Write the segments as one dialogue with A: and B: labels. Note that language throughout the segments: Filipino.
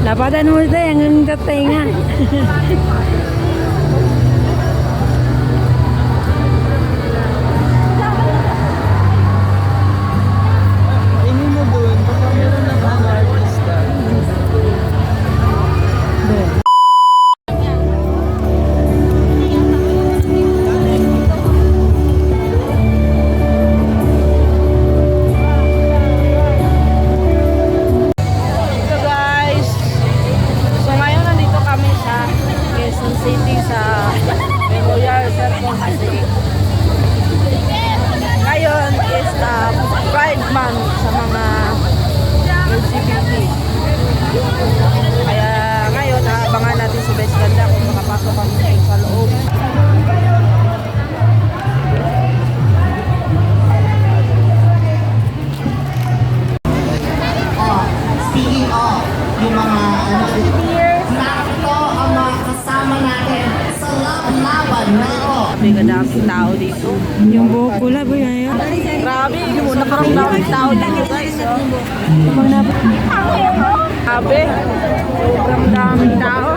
A: Napatan mo tayo hanggang tatay nga.
B: Ini mo doon, baka meron ng ano artista. So guys, so ngayon nandito kami sa Quezon City sa Memorial Circle City. Ngayon is Pride Month sa mga LGBT. Kaya ngayon, abangan natin si Best Ganda kung makapasok kami sa loob.
C: Speaking of, yung mga narito ang mga kasama natin sa laban na ito.
B: May kadaming tao dito.
A: Yung buhok ko lang, boy, ayaw.
B: Grabe, naparamdaming tao dito guys. Grabe, sobrang daming tao.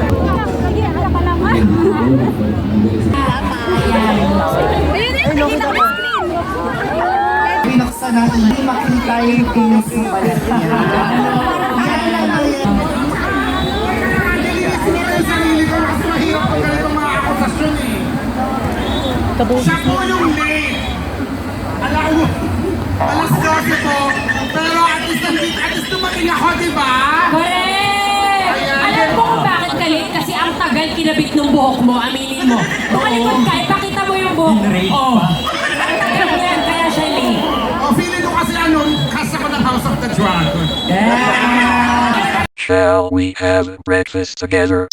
C: Binuksan natin, hindi makita yung kinis ng balat niya. Yan lang ang
D: Siya po yung late. Alas 12 po. Pero at least dumating ako, di ba?
E: Correct! Alam mo kung bakit ka late? Kasi ang tagal kinabit ng buhok mo, aminin mo. Tumalikod ka, ipakita mo yung buhok. Oo. Ang tagal mo yan, kaya siya late.
D: O, feeling ko kasi cast ako ng House of the Dragon.
F: Shall we have breakfast together?